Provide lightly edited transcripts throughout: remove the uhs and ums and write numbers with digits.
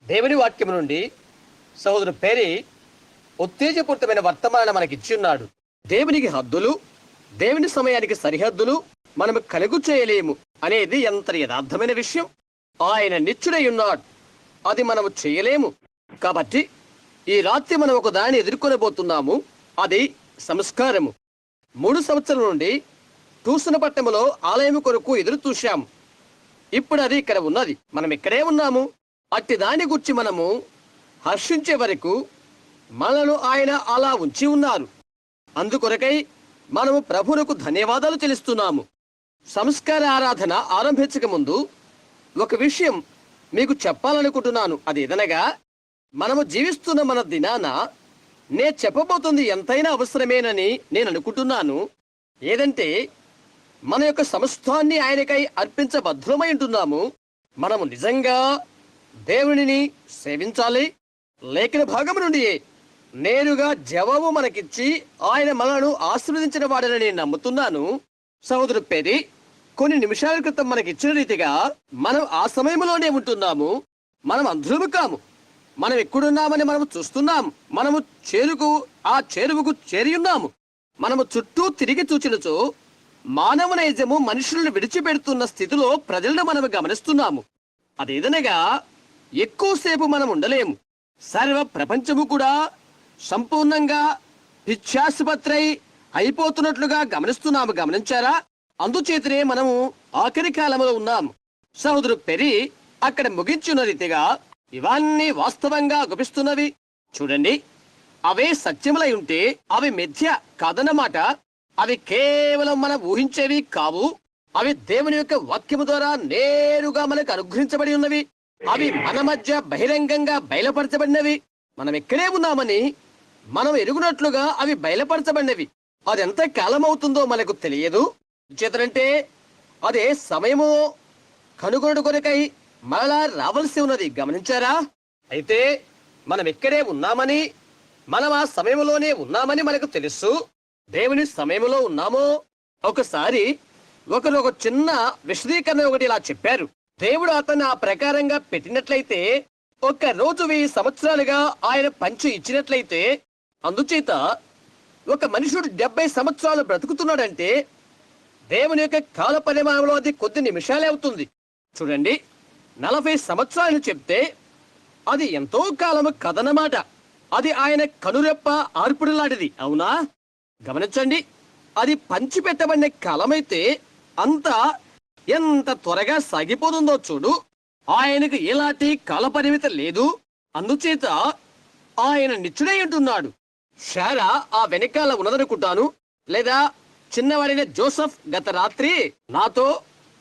దేవుని వాక్యం నుండి సహోదరు పేరి ఉత్తేజపూరితమైన వర్తమానం మనకిచ్చి ఉన్నాడు. దేవునికి హద్దులు, దేవుని సమయానికి సరిహద్దులు మనము కలుగు చేయలేము అనేది ఎంత యథార్థమైన విషయం. ఆయన నిత్యుడై ఉన్నాడు, అది మనము చేయలేము. కాబట్టి ఈ రాత్రి మనం ఒక దాన్ని ఎదుర్కొనబోతున్నాము. అది సంస్కారము. 3 సంవత్సరాల నుండి తూసునపట్టణంలో ఆలయం కొరకు ఎదురు చూశాము. ఇప్పుడు అది ఇక్కడ ఉన్నది, మనం ఇక్కడే ఉన్నాము. అట్టి దాని గురించి మనము హర్షించే వరకు మనను ఆయన అలా ఉంచి ఉన్నారు. అందుకొరకై మనము ప్రభువునకు ధన్యవాదాలు చెల్లిస్తున్నాము. సంస్కార ఆరాధన ఆరంభించక ముందు ఒక విషయం మీకు చెప్పాలనుకుంటున్నాను. అదేదనగా, మనము జీవిస్తున్న మన దినాన నే చెప్పబోతుంది ఎంతైనా అవసరమేనని నేను అనుకుంటున్నాను. ఏదంటే, మన యొక్క సమస్తాన్ని ఆయనకై అర్పించబద్ధమై ఉంటున్నాము. మనము నిజంగా దేవునిని సేవించాలి. లేఖన భాగం నుండి నేరుగా జవాబు మనకిచ్చి ఆయన మనను ఆశీర్వదించిన వాడని నేను నమ్ముతున్నాను. సహోదరు పేరి కొన్ని నిమిషాల క్రితం మనకిచ్చిన రీతిగా మనం ఆ సమయంలోనే ఉంటున్నాము. మనం అందరము కాము. మనం ఎక్కడున్నామని మనము చూస్తున్నాము. మనము చేరువుకు చేరి ఉన్నాము. మనము చుట్టూ తిరిగి చూచినచో మానవ నైజము మనుషులను విడిచిపెడుతున్న స్థితిలో ప్రజలను మనము గమనిస్తున్నాము. అదేదనగా, ఎక్కువసేపు మనం ఉండలేము. సర్వ ప్రపంచము కూడా సంపూర్ణంగా పిచ్చాసుపత్రి అయిపోతున్నట్లుగా గమనించారా? అందుచేతనే మనము ఆఖరి కాలంలో ఉన్నాము. సహోదరు పెరి అక్కడ ముగించిన రీతిగా ఇవన్నీ వాస్తవంగా గుపిస్తున్నవి. చూడండి, అవే సత్యములై ఉంటే అవి మిథ్య కాదన్నమాట. అవి కేవలం మనం ఊహించేవి కావు. అవి దేవుని యొక్క వాక్యము ద్వారా నేరుగా మనకు అనుగ్రహించబడి ఉన్నవి. అవి మన మధ్య బహిరంగంగా బయలుపరచబడినవి. మనం ఎక్కడే ఉన్నామని మనం ఎరుగునట్లుగా అవి బయలుపరచబడినవి. అది ఎంత కాలం అవుతుందో మనకు తెలియదు. చేతనంటే అదే సమయము కనుగొనడు కొరకై మరలా రావలసి ఉన్నది. గమనించారా? అయితే మనం ఎక్కడే ఉన్నామని, మనం ఆ సమయంలోనే ఉన్నామని మనకు తెలుసు. దేవుని సమయంలో ఉన్నామో. ఒకసారి ఒకరు ఒక చిన్న విశదీకరణ ఒకటి ఇలా చెప్పారు. దేవుడు అతన్ని ఆ ప్రకారంగా పెట్టినట్లయితే, ఒక్క రోజు 1000 సంవత్సరాలుగా ఆయన పంచి ఇచ్చినట్లయితే, అందుచేత ఒక మనుషుడు 70 సంవత్సరాలు బ్రతుకుతున్నాడంటే దేవుని యొక్క కాల పరిమాణంలో అది కొద్ది నిమిషాలే అవుతుంది. చూడండి, 40 సంవత్సరాలు చెప్తే అది ఎంతో కాలము కదనమాట. అది ఆయన కనురెప్ప ఆర్పుడులాంటిది, అవునా? గమనించండి, అది పంచిపెట్టబడిన కాలమైతే అంతా ఎంత త్వరగా సాగిపోతుందో చూడు. ఆయనకు ఎలాంటి కాల పరిమితి లేదు. అందుచేత ఆయన నిత్యుడై ఉంటున్నాడు. శారా ఆ వెనకాల ఉన్నదనుకుంటాను. లేదా చిన్నవాడైన జోసెఫ్ గత రాత్రి నాతో,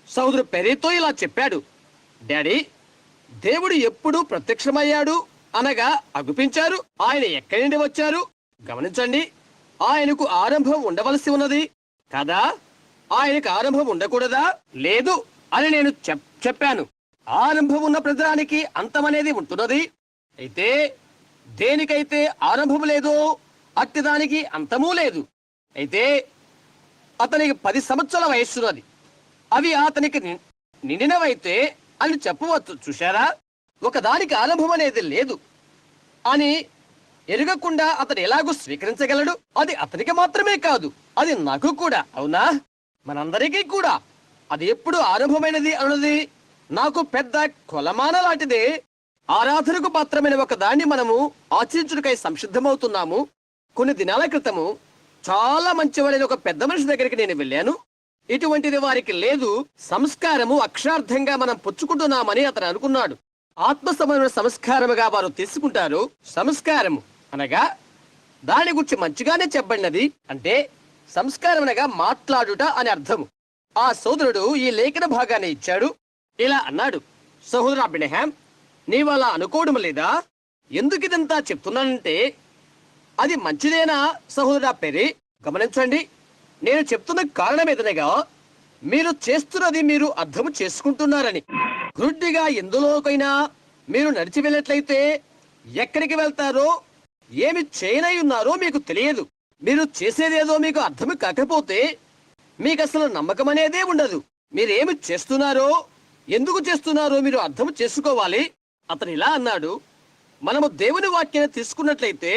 సహోదరు పెరితో ఇలా చెప్పాడు. డాడీ, దేవుడు ఎప్పుడు ప్రత్యక్షమయ్యాడు అనగా అగుపించారు. ఆయన ఎక్కడి నుండి వచ్చారు? గమనించండి, ఆయనకు ఆరంభం ఉండవలసి ఉన్నది కదా? ఆయనకు ఆరంభం ఉండకూడదా? లేదు అని నేను చెప్పాను. ఆరంభం ఉన్న ప్రజానికి అంతమనేది ఉంటున్నది. అయితే దేనికైతే ఆరంభం లేదో అట్టిదానికి అంతమూ లేదు. అయితే అతనికి 10 సంవత్సరాల వయస్సున్నది. అవి అతనికి నిండినవైతే అని చెప్పవచ్చు. చూశారా? ఒకదానికి ఆరంభం అనేది లేదు అని ఎరగకుండా అతను ఎలాగూ స్వీకరించగలడు? అది అతనికి మాత్రమే కాదు, అది నాకు కూడా, అవునా? మనందరికీ కూడా. అది ఎప్పుడు ఆరంభమైనది అన్నది నాకు పెద్ద కొలమాన లాంటిదే. ఆరాధనకు పాత్రమైన ఒక దాన్ని మనము ఆచరించుటకై సంసిద్ధమవుతున్నాము. కొన్ని దినాల క్రితము చాలా మంచివాడైన ఒక పెద్ద మనిషి దగ్గరికి నేను వెళ్ళాను. ఇటువంటిది వారికి లేదు. సంస్కారము అక్షరార్థంగా మనం పుచ్చుకుంటున్నామని అతను అనుకున్నాడు. ఆత్మ సంబంధమైన సంస్కారముగా వారు తీసుకుంటారు. సంస్కారము అనగా దాని గురించి మంచిగానే చెప్పబడినది. అంటే సంస్కారం అనగా మాట్లాడుట అని అర్థము. ఆ సోదరుడు ఈ లేఖన భాగాన్ని ఇచ్చాడు. ఇలా అన్నాడు, సహోదరు అబ్రహాం, నీవు అలా అనుకోవడం లేదా? ఎందుకు ఇదంతా చెప్తున్నానంటే, అది మంచిదేనా సహోదరా పెరి? గమనించండి, నేను చెప్తున్న కారణం ఏదనగా, మీరు చేస్తున్నది మీరు అర్థం చేసుకుంటున్నారని. గుడ్డిగా ఎందులోకైనా మీరు నడిచి వెళ్ళినట్లయితే ఎక్కడికి వెళ్తారో, ఏమి చేయనై ఉన్నారో మీకు తెలియదు. మీరు చేసేదేదో మీకు అర్థం కాకపోతే మీకు అసలు నమ్మకం అనేదే ఉండదు. మీరేమి చేస్తున్నారో, ఎందుకు చేస్తున్నారో మీరు అర్థం చేసుకోవాలి. అతను ఇలా అన్నాడు, మనము దేవుని వాక్యాన్ని తీసుకున్నట్లయితే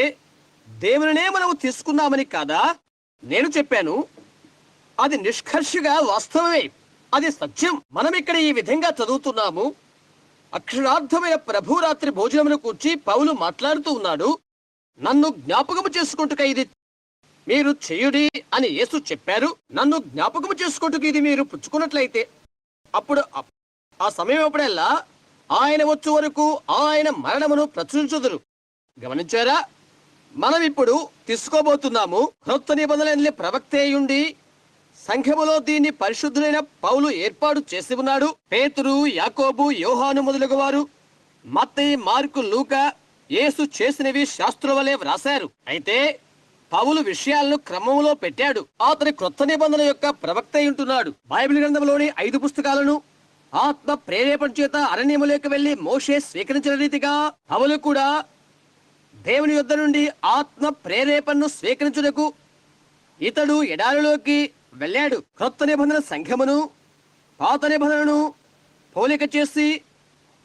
దేవునినే మనము తీసుకున్నామని కాదా నేను చెప్పాను. అది నిష్కర్షగా వాస్తవమే, అది సత్యం. మనం ఇక్కడ ఈ విధంగా చదువుతున్నాము. అక్షరార్థమైన ప్రభురాత్రి భోజనమును కూర్చి పౌలు మాట్లాడుతూ ఉన్నాడు. నన్ను జ్ఞాపకము చేసుకుంటుక ఇది మీరు చేయుడి అని యేసు చెప్పారు. నన్ను జ్ఞాపకము చేసుకుంటుకు ఇది మీరు పుచ్చుకున్నట్లయితే, అప్పుడు ఆ సమయం అప్పుడల్లా ఆయన వచ్చు వరకు ఆయన మరణమును ప్రచురించుదురు. గమనించారా? మనం ఇప్పుడు తీసుకోబోతున్నాము. క్రొత్త నిబంధనలే ప్రవక్తేయుండి సంఘములో దీన్ని పరిశుద్ధులైన పౌలు ఏర్పాటు చేసి ఉన్నాడు. పేతురు, యాకోబు, యోహాను మొదలగు వారు, మత్తయి, మార్కు, లూకా యేసు చేసినవి శాస్త్రుల వలె వ్రాశారు. అయితే పౌలు విషయాలను క్రమంలో పెట్టాడు. అతని క్రొత్త నిబంధన యొక్క ప్రవక్త ఉంటున్నాడు. బైబిల్ గ్రంథంలోని 5 పుస్తకాలను ఆత్మ ప్రేరేపణ చేత అరణ్యములోకి వెళ్లి మోషే స్వీకరించిన రీతిగా పౌలు కూడా దేవుని యొద్ద నుండి ఆత్మ ప్రేరేపణను స్వీకరించుటకు ఇతడు ఎడారిలోకి వెళ్ళాడు. క్రొత్త నిబంధన సంఘమును పాత నిబంధనను పోలిక చేసి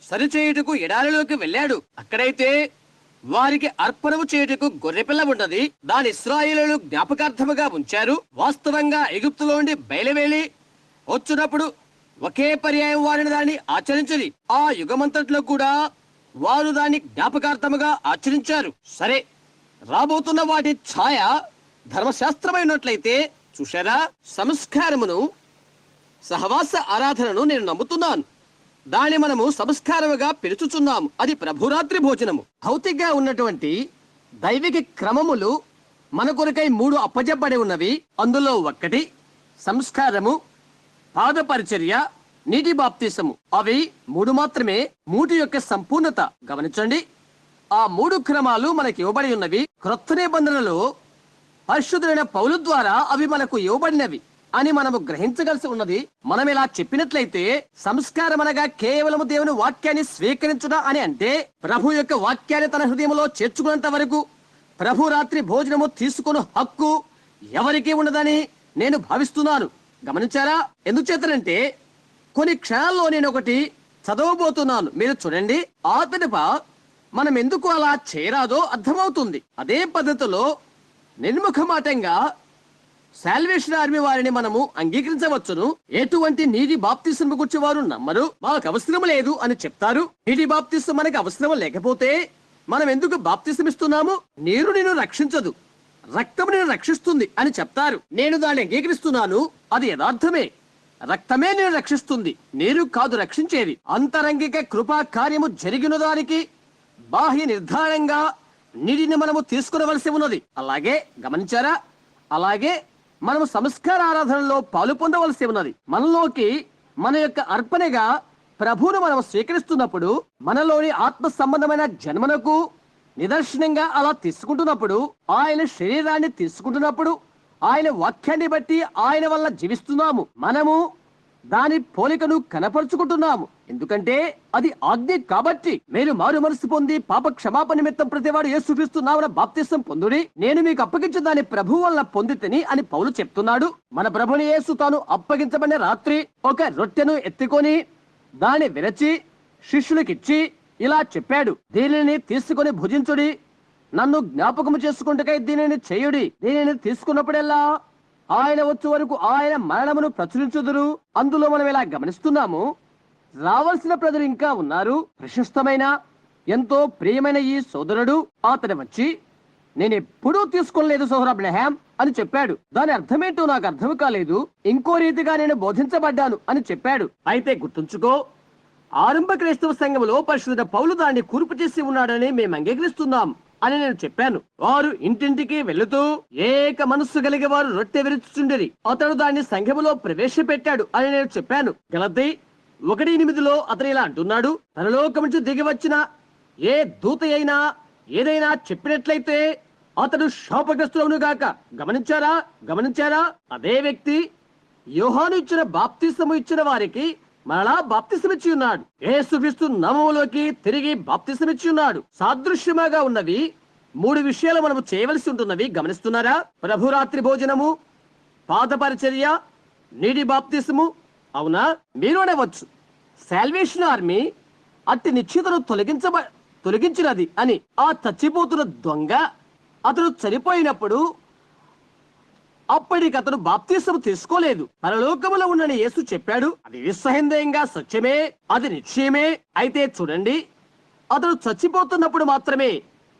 సరిచేయుటకు ఎడారిలోకి వెళ్ళాడు. అక్కడైతే వారికి అర్పణము చేయుటకు గొర్రెపిల్ల ఉన్నది. దాని ఇశ్రాయేలీయులు జ్ఞాపకార్థముగా ఉంచారు. వాస్తవంగా ఎగుప్తులో నుండి బయలువెళ్లి వచ్చినప్పుడు ఒకే పర్యాయం వారిని దాన్ని ఆచరించాలి. ఆ యుగమంతట్లో కూడా వారు దాన్ని జ్ఞాపకార్థముగా ఆచరించారు. సరే, రాబోతున్న వాటి ఛాయ ధర్మశాస్త్రమైనట్లయితే చూశారా, సంస్కారమును సహవాస ఆరాధనను నేను నమ్ముతున్నాను. దాన్ని మనము సంస్కారముగా పిలుచుచున్నాము. అది ప్రభురాత్రి భోజనము. భౌతికంగా ఉన్నటువంటి దైవిక క్రమములు మన కొరకై 3 అప్పజెప్పబడి ఉన్నవి. అందులో 1 సంస్కారము, పాదపరిచర్య, నీటి బాప్తిసము. అవి 3 మాత్రమే 3 యొక్క సంపూర్ణత. గమనించండి, ఆ 3 క్రమాలు మనకి ఇవ్వబడి ఉన్నవి. క్రొత్త నిబంధనలో పరిశుద్ధులైన పౌలు ద్వారా అవి మనకు ఇవ్వబడినవి అని మనము గ్రహించగలిసి ఉన్నది. మనం ఇలా చెప్పినట్లయితే సంస్కారం అనగా కేవలము దేవుని వాక్యాన్ని స్వీకరించుట అని అంటే, ప్రభు యొక్క వాక్యాన్ని తన హృదయంలో చేర్చుకున్నంత వరకు ప్రభు రాత్రి భోజనము తీసుకుని హక్కు ఎవరికీ ఉండదని నేను భావిస్తున్నాను. గమనించారా? ఎందుచేతనంటే కొన్ని క్షణాల్లో నేను ఒకటి చదవబోతున్నాను, మీరు చూడండి. ఆ పిదప మనం ఎందుకు అలా చేయరాదో అర్థమవుతుంది. అదే పద్ధతిలో నిర్ముఖమాటంగా సాల్వేషన్ ఆర్మీ వారిని మనము అంగీకరించవచ్చును. ఎటువంటి నీటి బాప్తిస్మం గురించి వారు నమ్మరు, మాకు అవసరం లేదు అని చెప్తారు. నీటి బాప్తిస్మం మనకి అవసరం లేకపోతే మనం ఎందుకు బాప్తిస్మం ఇస్తున్నాము? నీరు నిన్ను రక్షించదు, రక్తం నిన్ను రక్షిస్తుంది అని చెప్తారు. నేను దాన్ని అంగీకరిస్తున్నాను. అది యథార్థమే. రక్తమే నేను రక్షిస్తుంది, నీరు కాదు రక్షించేది. అంతరంగిక కృపా కార్యము జరిగిన దానికి బాహ్య నిర్ధారణంగా నీటిని మనము తీసుకునవలసి ఉన్నది. అలాగే గమనించారా? అలాగే మనము సంస్కార ఆరాధనలో పాలు పొందవలసి ఉన్నది. మనలోకి మన యొక్క అర్పణగా ప్రభువును మనం స్వీకరిస్తున్నప్పుడు, మనలోని ఆత్మ సంబంధమైన జన్మనకు నిదర్శనంగా అలా తీసుకుంటున్నప్పుడు, ఆయన శరీరాన్ని తీసుకుంటున్నప్పుడు, ఆయన వాక్యాన్ని బట్టి ఆయన వల్ల జీవిస్తున్నాము. మనము దాని పోలికను కనపరుచుకుంటున్నాము. ఎందుకంటే అది ఆజ్ఞ కాబట్టి. మీరు మారు మనసు పొంది పాప క్షమాపణ నిమిత్తం ప్రతివాడు యేసుక్రీస్తు నామమున బాప్తిసం పొందుడి, నేను మీకు అప్పగించిన దాన్ని ప్రభు వల్ల పొందితిని అని పౌలు చెప్తున్నాడు. మన ప్రభుని యేసు తాను అప్పగించబడిన రాత్రి ఒక రొట్టెను ఎత్తుకొని దాన్ని విరచి శిష్యులకిచ్చి ఇలా చెప్పాడు, దీనిని తీసుకొని భుజించుడి, నన్ను జ్ఞాపకము చేసుకుంటకై దీనిని చేయుడి. దీనిని తీసుకున్నప్పుడెల్లా ఆయన వచ్చే వరకు ఆయన మరణమును ప్రచురించుదురు. అందులో మనం ఇలా గమనిస్తున్నాము, రావాల్సిన ప్రజలు ఇంకా ఉన్నారు. ప్రశస్తమైన ఎంతో ప్రియమైన ఈ సోదరుడు అతను వచ్చి, నేను ఎప్పుడూ తీసుకోలేదు సోదరు అబ్రహాం అని చెప్పాడు. దాని అర్థమేంటో నాకు అర్థం కాలేదు, ఇంకో రీతిగా నేను బోధించబడ్డాను అని చెప్పాడు. అయితే గుర్తుంచుకో, ఆరంభ క్రైస్తవ సంఘములో పరిశుద్ధ పౌలు దాన్ని కూర్పు చేసి ఉన్నాడని మేము అంగీకరిస్తున్నాం అని నేను చెప్పాను. వారు ఇంటింటికి వెళుతూ ఏక మనస్సు కలిగే వారు రొట్టె విరుచుచుండిరి. అతడు దాన్ని సంఘములో ప్రవేశపెట్టాడు అని నేను చెప్పాను. గలతీ 1:8 అతను ఇలా అంటున్నాడు, పరలోకం నుంచి దిగి వచ్చిన ఏ దూత అయినా ఏదైనా చెప్పినట్లయితే అతడు శాపగ్రస్తులను గాక. గమనించారా? అదే వ్యక్తి యోహాను ఇచ్చిన బాప్తిసము ఇచ్చిన వారికి మరలా బాప్తిసమిచ్చి ఉన్నాడు. యేసుక్రీస్తు నామములోకి తిరిగి బాప్తిసమిచ్చి ఉన్నాడు. సాదృశ్యముగా ఉన్నవి 3 విషయాలు మనము చేయవలసి ఉంటున్నవి. గమనిస్తున్నారా? ప్రభురాత్రి భోజనము, పాదపరిచర్య, నీటి బాప్తిసము. అవునా? మీరు అనవచ్చు, సాల్వేషన్ ఆర్మీ అట్టి నిశ్చితను తొలగించినది అని. ఆ చచ్చిపోతున్న దొంగ అతడు చనిపోయినప్పుడు అప్పటికి అతను బాప్తిసం తీసుకోలేదు. పరలోకములో ఉన్న యేసు చెప్పాడు, అది నిస్సందేహంగా సత్యమే, అది నిశ్చయమే. అయితే చూడండి, అతడు చచ్చిపోతున్నప్పుడు మాత్రమే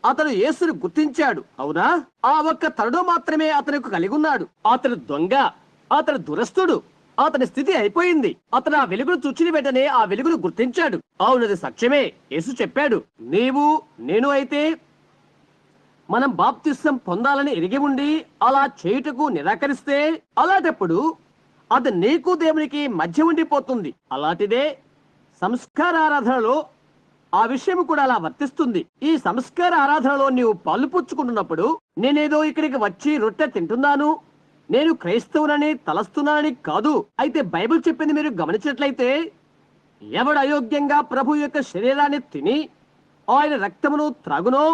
అతడు యేసుని గుర్తించాడు, అవునా? ఆ ఒక్క తరుణం మాత్రమే అతనికి కలిగి ఉన్నాడు. అతడు దొంగ, అతడు దురస్తుడు, అతని స్థితి అయిపోయింది. అతను ఆ వెలుగును చూచిన వెంటనే ఆ వెలుగును గుర్తించాడు. అవునది సత్యమే. యేసు చెప్పాడు, నీవు నేను అయితే మనం బాప్తిసం పొందాలని ఎరిగి ఉండి అలా చేయుటకు నిరాకరిస్తే, అలాంటప్పుడు అది నీకు దేవునికి మధ్య ఉండిపోతుంది. అలాంటిదే సంస్కార ఆరాధనలో ఆ విషయం కూడా అలా వర్తిస్తుంది. ఈ సంస్కార ఆరాధనలో నీవు పాలు పుచ్చుకుంటున్నప్పుడు, నేనేదో ఇక్కడికి వచ్చి రొట్టె తింటున్నాను, నేను క్రైస్తవునని తలస్తున్నానని కాదు. అయితే బైబిల్ చెప్పింది మీరు గమనించినట్లయితే, ఎవడు అయోగ్యంగా ప్రభు యొక్క శరీరాన్ని తిని ఆయన రక్తమును త్రాగునో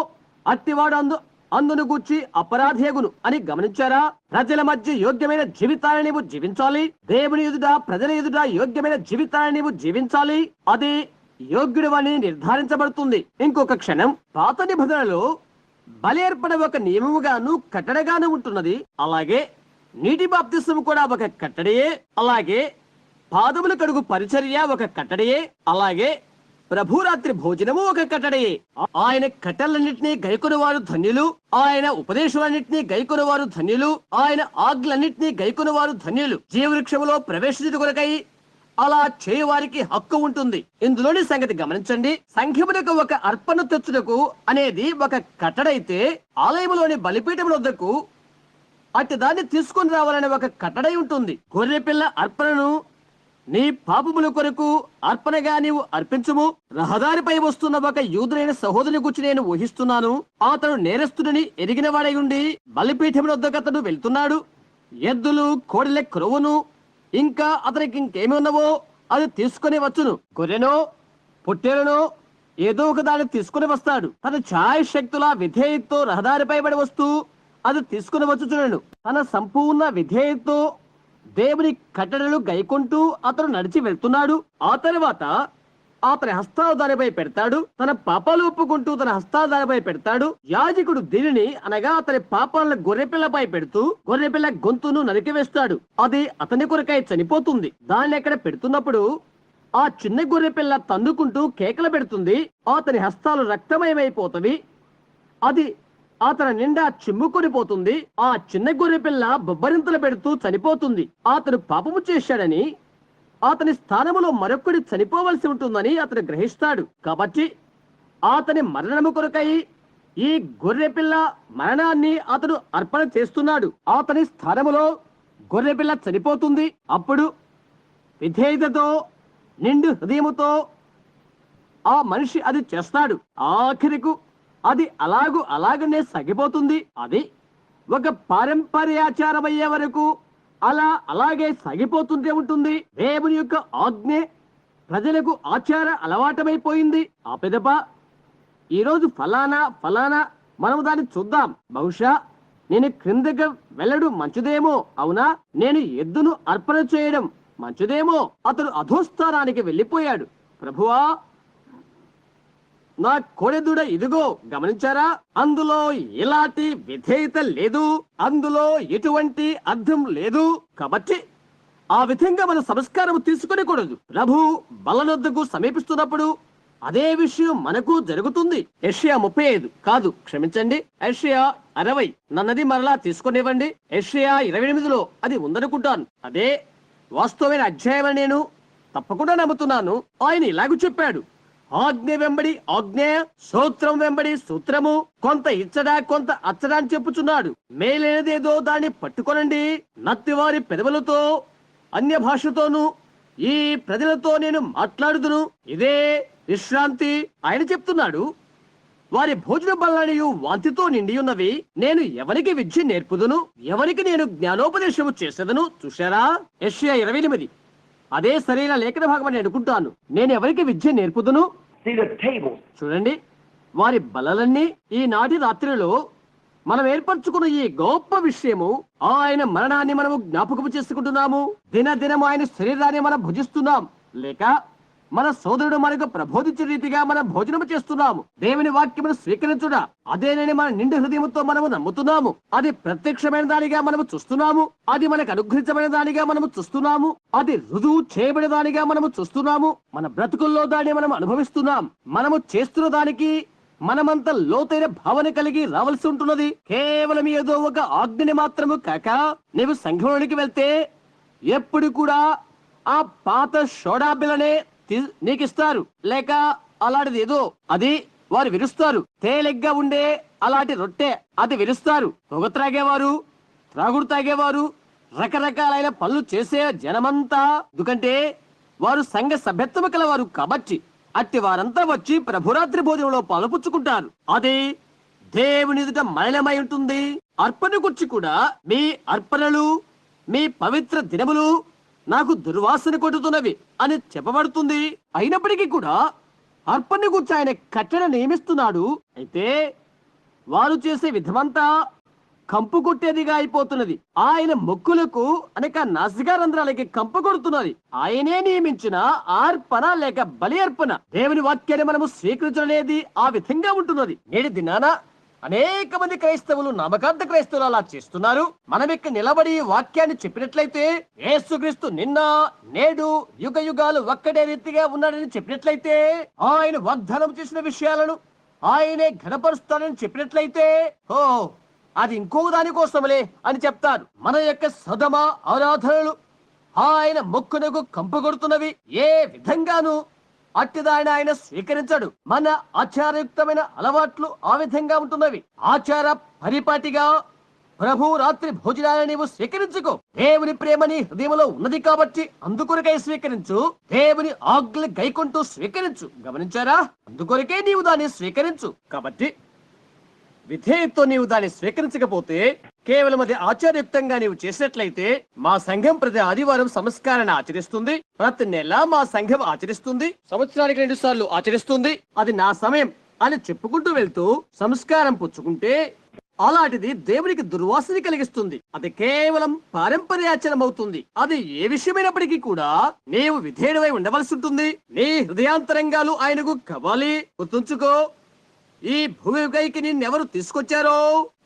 అట్టివాడు అందును గూర్చి అపరాధేగును అని గమనించారా? ప్రజల మధ్య యోగ్యమైన జీవితాన్ని నీవు జీవించాలి. దేవుని ఎదుట, ప్రజల ఎదుట యోగ్యమైన జీవితాన్ని నీవు జీవించాలి. అది యోగ్యుడు అని నిర్ధారించబడుతుంది. ఇంకొక క్షణం, పాత నిబంధనలో బలి అర్పణ ఒక నియమముగాను కట్టడగాను ఉంటున్నది. అలాగే నీటి బాప్తిసం కూడా ఒక కట్టడయే. అలాగే పాదములు కడుగు పరిచర్య ఒక కట్టడయే. అలాగే ప్రభురాత్రి భోజనము ఒక కట్టడయే. ఆయన కట్టలన్నింటినీ గైకొనవారు ధన్యులు, ఆయన ఉపదేశాలన్నింటినీ గైకొనవారు ధన్యులు, ఆయన ఆజ్ఞలన్నింటినీ గైకొనవారు ధన్యులు. జీవవృక్షములో ప్రవేశించుట కొరకై అలా చేయవారికి హక్కు ఉంటుంది. ఇందులోని సంగతి గమనించండి. సంఘమునకు ఒక అర్పణ తెచ్చుటకు అనేది ఒక కట్టడైతే, ఆలయంలోని బలిపీఠం వద్దకు అట్టి దాన్ని తీసుకుని రావాలనే ఒక కట్టడై ఉంటుంది. గొర్రె పిల్ల అర్పణను నీ పాపముల కొరకు అర్పణగా నీవు అర్పించుము. రహదారిపై వస్తున్న ఒక యూదులైన సహోదరుని గురించి నేను ఊహిస్తున్నాను. అతడు నేరస్తుడిని ఎరిగిన వాడై ఉండి బలిపీఠం వద్దకు అతడు వెళ్తున్నాడు. ఎద్దులు, కోడెల క్రొవ్వును, ఇంకా అతనికి ఇంకేమి ఉన్నవో అది తీసుకుని వచ్చును. గొర్రెనో పొట్టేలనో ఏదో ఒక దాన్ని తీసుకుని వస్తాడు. తన ఛాయ శక్తుల విధేయతతో రహదారిపై పడి వస్తూ అది తీసుకుని వచ్చుచున్నాడు. తన సంపూర్ణ విధేయతతో దేవుని కట్టడలు గైకొంటూ అతను నడిచి వెళ్తున్నాడు. ఆ తర్వాత అతని హస్తాలు దానిపై పెడతాడు. తన పాపాలు ఒప్పుకుంటూ తన హస్తాలు దానిపై పెడతాడు. యాజకుడు దీనిని, అనగా అతని పాపాలను గొర్రెపిల్లపై పెడుతూ గొర్రెపిల్ల గొంతును నరికివేస్తాడు. అది అతని కొరకై చనిపోతుంది. దాన్ని ఎక్కడ పెడుతున్నప్పుడు ఆ చిన్న గొర్రెపిల్ల తన్నుకుంటూ కేకలు పెడుతుంది. అతని హస్తాలు రక్తమయమైపోతవి. అది అతని నిండా చిమ్ముకొని పోతుంది. ఆ చిన్న గొర్రె పిల్ల బొబ్బరింతలు పెడుతూ చనిపోతుంది. అతను పాపము చేశాడని, అతని స్థానములో మరొకటి చనిపోవలసి ఉంటుందని అతను గ్రహిస్తాడు. కాబట్టి అతని మరణము కొరకై ఈ గొర్రె పిల్ల మరణాన్ని అతడు అర్పణ చేస్తున్నాడు. అతని స్థానములో గొర్రె పిల్ల చనిపోతుంది. అప్పుడు విధేయతతో, నిండు హృదయముతో ఆ మనిషి అది చేస్తాడు. ఆఖరికు అది అలాగనే సాగిపోతుంది. అది ఒక పారంపర్యాచారం అయ్యే వరకు అలాగే సాగిపోతుంటే ఉంటుంది. దేవుని యొక్క ఆజ్ఞ ప్రజలకు ఆచార అలవాటమైపోయింది. ఆ పెదప ఈరోజు ఫలానా మనం దాన్ని చూద్దాం. బహుశా నేను క్రిందకి వెళ్ళడం మంచిదేమో, అవునా? నేను ఎద్దును అర్పణ చేయడం మంచిదేమో. అతడు అధోస్థానానికి వెళ్ళిపోయాడు. ప్రభువా, నా కోడెదూడ ఇదిగో. గమనించారా? అందులో ఎలాంటి విధేయత లేదు, అందులో ఎటువంటి అర్థం లేదు. కాబట్టి ఆ విధంగా మన సంస్కారం తీసుకునేకూడదు. ప్రభు బలనొద్దకు సమీపిస్తున్నప్పుడు అదే విషయం మనకు జరుగుతుంది. యెషయా 35 కాదు, క్షమించండి, యెషయా 60. నన్నది మరలా తీసుకునివ్వండి. యెషయా 28లో అది ఉందనుకుంటాను. అదే వాస్తవమైన అధ్యాయం అని నేను తప్పకుండా నమ్ముతున్నాను. ఆయన ఇలాగూ చెప్పాడు, ఆజ్ఞ వెంబడి ఆజ్ఞ, సూత్రం వెంబడి సూత్రము, కొంత ఇచ్చడా కొంత అచ్చడా అని చెప్పుచున్నాడు. మేలైనదేదో దాన్ని పట్టుకొనండి. నత్తివారి పెదవులతో అన్య భాషతోను ఈ ప్రజలతో నేను మాట్లాడుదును. ఇదే విశ్రాంతి. ఆయన చెప్తున్నాడు, వారి భోజన బల్లనియు వాంతితో నిండి ఉన్నవి. నేను ఎవరికి విద్య నేర్పుదును, ఎవరికి నేను జ్ఞానోపదేశము చేసేదను. చూశారా? యెషయా 28. అదే సరైన లేఖన భాగం అని అనుకుంటాను. నేను ఎవరికి విద్య నేర్పుదును. చూడండి, వారి బలలన్నీ ఈనాటి రాత్రిలో మనం ఏర్పరచుకున్న ఈ గొప్ప విషయము, ఆయన మరణాన్ని మనము జ్ఞాపకము చేసుకుంటున్నాము. దినదినము ఆయన శరీరాన్ని మనం భుజిస్తున్నాం. లేక మన సోదరుడు మనకు ప్రబోధించిన రీతిగా మనం భోజనం చేస్తున్నాము. దేవుని వాక్యమును స్వీకరించుట అదేనని మన నిండు హృదయంతో మనము నమ్ముతున్నాము. అది ప్రత్యక్షమైన దానిగా మనము చూస్తున్నాము. అది మనకు అనుగ్రహించబడిన దానిగా మనము చూస్తున్నాము. అది రుజువు చేయబడిన దానిగా మనము చూస్తున్నాము. మన బ్రతుకుల్లో దాన్ని మనం అనుభవిస్తున్నాం. మనము చేస్తున్న దానికి మనమంత లోతైన భావన కలిగి రావాల్సి ఉంటున్నది. కేవలం ఏదో ఒక ఆజ్ఞని మాత్రము కాక, నీవు సంఘంలోనికి వెళ్తే ఎప్పుడు కూడా ఆ పాత సోడా బిళ్ళనే నీకు ఇస్తారు, లేక అలాంటిది ఏదో అది వారు విరుస్తారు. తేలిగ్గా ఉండే అలాంటి రొట్టె అది విరుస్తారు. పొగ త్రాగేవారు, త్రాగుడు తాగేవారు, రకరకాలైన పనులు చేసే జనమంతా, ఎందుకంటే వారు సంఘ సభ్యత్వము కలవారు కాబట్టి అట్టి వారంతా వచ్చి ప్రభురాత్రి భోజనంలో పాలుపుచ్చుకుంటారు. అది దేవుని ఎదుట మలినమై ఉంటుంది. అర్పణ గురించి కూడా, మీ అర్పణలు, మీ పవిత్ర దినములు నాకు దుర్వాసన కొట్టుతున్నవి అని చెప్పబడుతుంది. అయినప్పటికీ కూడా అర్పణ గురించి ఆయన కట్టడ నియమిస్తున్నాడు. అయితే వారు చేసే విధమంతా కంపు కొట్టేదిగా అయిపోతున్నది. ఆయన మొక్కులకు అనక నాసికారంధ్రాలకి కంపు కొడుతున్నది. ఆయనే నియమించిన అర్పణ లేక బలి అర్పణ, దేవుని వాక్యాన్ని మనము స్వీకరించనేది ఆ విధంగా ఉంటున్నది. నేటి దినాన అనేక మంది క్రైస్తవులు, నామకార్థ క్రైస్తవులు అలా చేస్తున్నారు. మనం ఇక్కడ నిలబడి వాక్యాన్ని చెప్పినట్లయితే, యేసుక్రీస్తు నిన్న నేడు యుగ యుగాలు ఒక్కడే రీతిగా ఉన్నాడని చెప్పినట్లయితే, ఆయన వాగ్దానం చేసిన విషయాలను ఆయనే ఘనపరుస్తాడని చెప్పినట్లయితే, ఓ అది ఇంకో దానికోసములే అని చెప్తారు. మన యొక్క సదమ ఆరాధనలు ఆయన మొక్కునకు కంపు కొడుతున్నవి. ఏ విధంగానూ అట్టిదాన్ని ఆయన స్వీకరించాడు. మన ఆచారయుక్తమైన అలవాట్లు ఆ విధంగా ఉంటున్నవి. ఆచార పరిపాటిగా ప్రభు రాత్రి భోజనాన్ని నీవు స్వీకరించుకో. దేవుని ప్రేమ నీ హృదయంలో ఉన్నది కాబట్టి అందుకొరకై స్వీకరించు. దేవుని ఆజ్ఞలు గైకొంటూ స్వీకరించు. గమనించారా? అందుకొరకే నీవు దాన్ని స్వీకరించు. కాబట్టి విధేయతో నీవు దాన్ని స్వీకరించకపోతే, కేవలం అది ఆచారయుక్తంగా నీవు చేసినట్లయితే, మా సంఘం ప్రతి ఆదివారం సంస్కారాన్ని ఆచరిస్తుంది. ప్రతి నెల మా సంఘం ఆచరిస్తుంది. సంవత్సరానికి 2 సార్లు ఆచరిస్తుంది. అది నా సమయం అని చెప్పుకుంటూ వెళ్తూ సంస్కారం పుచ్చుకుంటే, అలాంటిది దేవునికి దుర్వాసన కలిగిస్తుంది. అది కేవలం పారంపర్యాచరణం అవుతుంది. అది ఏ విషయమైనప్పటికీ కూడా నీవు విధేయుడవై ఉండవలసి ఉంటుంది. నీ హృదయాంతరంగాలు ఆయనకు కావాలి. గుర్తుంచుకో, ఈ భూమిపైకి నిన్నెవరు తీసుకొచ్చారో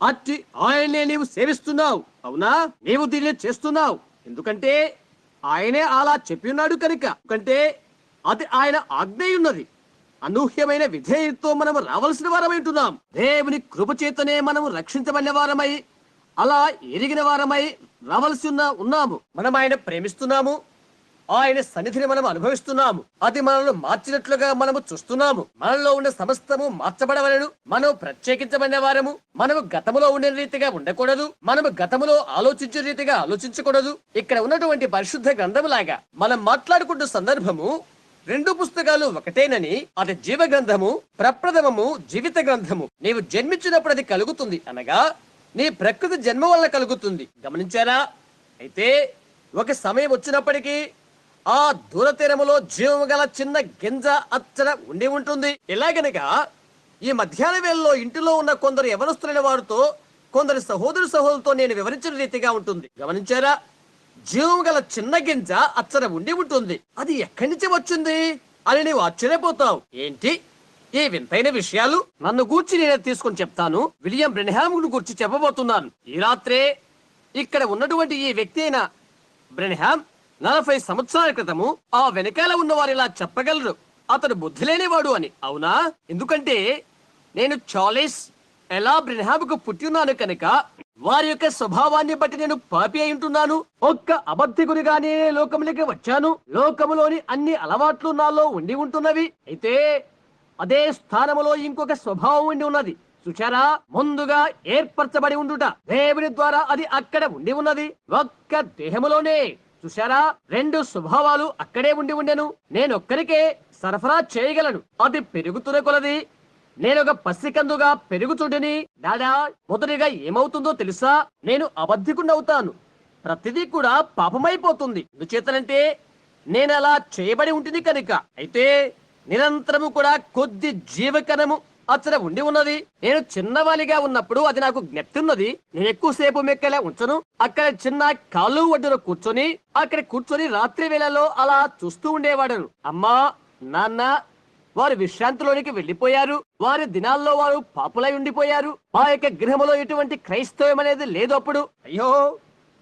అట్టి ఆయనే నీవు సేవిస్తున్నావు. అవునా? నీవు దీన్ని చేస్తున్నావు ఎందుకంటే ఆయనే అలా చెప్పి ఉన్నాడు కనుక. ఎందుకంటే అది ఆయన ఆజ్ఞ ఉన్నది. అనూహ్యమైన విధేయతతో మనం రావాల్సిన వారమై ఉంటున్నాం. దేవుని కృప చేతనే మనము రక్షించబడిన వారమై, అలా ఎరిగిన వారమై రావాల్సి ఉన్నాము. మనం ఆయన ప్రేమిస్తున్నాము. ఆయన సన్నిధిని మనం అనుభవిస్తున్నాము. అది మనల్ని మార్చినట్లుగా మనము చూస్తున్నాము. మనలో ఉన్న సమస్తము మార్చబడవలను. మనం ప్రత్యేకించబడిన వారము. మనము గతములో ఉండే రీతిగా ఉండకూడదు. మనము గతములో ఆలోచించే రీతిగా ఆలోచించకూడదు. ఇక్కడ ఉన్నటువంటి పరిశుద్ధ గ్రంథములాగా మనం మాట్లాడుకుంటున్న సందర్భము 2 పుస్తకాలు ఒకటేనని, అది జీవ గ్రంథము, ప్రప్రథమము జీవిత గ్రంథము. నీవు జన్మించినప్పుడు అది కలుగుతుంది, అనగా నీ ప్రకృతి జన్మ వల్ల కలుగుతుంది. గమనించారా? అయితే ఒక సమయం వచ్చినప్పటికీ ఆ దూరతీరములో జీవము గల చిన్న గింజ అచ్చట ఉండి ఉంటుంది. ఎలాగనగా ఈ మధ్యాహ్న వేళలో ఇంటిలో ఉన్న కొందరు యవనస్తులైన వారితో, కొందరు సహోదరులతో నేను వివరించిన రీతిగా ఉంటుంది. గమనించారా? జీవము గల చిన్న గింజ అచ్చట ఉండి ఉంటుంది. అది ఎక్కడి నుంచి వచ్చింది అని నీవు ఆశ్చర్యపోతావు. ఏంటి ఈ వింతైన విషయాలు? నన్ను గూర్చి నేను తీసుకొని చెప్తాను. విలియం బ్రెన్హామ్ గురించి చెప్పబోతున్నాను. ఈ రాత్రే ఇక్కడ ఉన్నటువంటి ఈ వ్యక్తి అయిన బ్రెన్హామ్ 40 సంవత్సరాల క్రితము ఆ వెనకాల ఉన్న వారు ఇలా చెప్పగలరు, అతడు బుద్ధి లేనివాడు అని. అవునా? ఎందుకంటే నేను చార్లెస్ ఎలా బ్రెన్హామ్కు పుట్టి ఉన్నాను కనుక వారి యొక్క స్వభావాన్ని బట్టి నేను పాపి అయి ఉంటున్నాను. ఒక్క అబద్ధికునిగానే లోకములకి వచ్చాను. లోకములోని అన్ని అలవాట్లు నాలో ఉండి ఉంటున్నవి. అయితే అదే స్థానములో ఇంకొక స్వభావం ఉండి ఉన్నది. చూచారా? ముందుగా ఏర్పరచబడి ఉండుట దేవుని ద్వారా అది అక్కడ ఉండి ఉన్నది. ఒక్క దేహములోనే చూశారా? 2 స్వభావాలు అక్కడే ఉండి ఉండెను. నేనొక్కరికే సరఫరా చేయగలను. అది పెరుగుతున్న కొలది నేనొక పసికందుగా పెరుగుచుంటిని. డాడా, మొదటిగా ఏమవుతుందో తెలుసా? నేను అబద్ధికుడవుతాను. ప్రతిదీ కూడా పాపమైపోతుంది. ఎందుచేతనంటే నేను అలా చేయబడి ఉంటుంది కనుక. అయితే నిరంతరము కూడా కొద్ది జీవకణము అచ్చట ఉండి ఉన్నది. నేను చిన్నవాలిగా ఉన్నప్పుడు అది నాకు జ్ఞప్తి ఉన్నది. నేను ఎక్కువసేపు మెక్కలే ఉంచను. అక్కడ చిన్న కాలు ఒడ్డున కూర్చొని రాత్రి వేళలో అలా చూస్తూ ఉండేవాడను. అమ్మా, నాన్న, వారు విశ్రాంతిలోనికి వెళ్లిపోయారు. వారి దినాల్లో వారు పాపులై ఉండిపోయారు. మా యొక్క గృహములో ఎటువంటి క్రైస్తవం అనేది లేదు. అప్పుడు అయ్యో,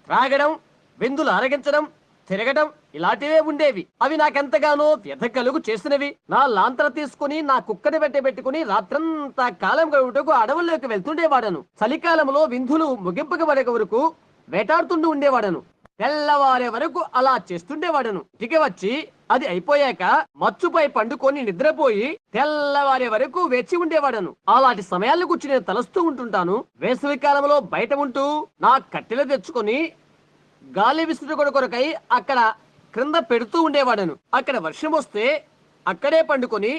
త్రాగడం, విందులు ఆరగించడం, తిరగడం ఇలాంటివే ఉండేవి. అవి నాకెంతగానో వ్యధ కలుగు చేసినవి. నా లాంతర తీసుకుని నా కుక్కని పెట్టుకుని రాత్రంతా కాలం గడుపుటకు అడవుల్లోకి వెళ్తుండేవాడను. చలికాలంలో విందులు ముగింపక వరకు వేటాడుతుంటూ ఉండేవాడను. తెల్లవారే వరకు అలా చేస్తుండేవాడను. ఇంటికి వచ్చి అది అయిపోయాక మచ్చుపై పండుకొని నిద్రపోయి తెల్లవారే వరకు వేచి ఉండేవాడను. అలాంటి సమయాలను కూర్చుని నేను తలస్తూ ఉంటుంటాను. వేసవి కాలంలో బయట ఉంటూ నా కట్టెలు తెచ్చుకొని గాలి విసురుకొడు కొరకై అక్కడ క్రింద పెడుతూ ఉండేవాడను. అక్కడ వర్షం వస్తే అక్కడే పండుకొని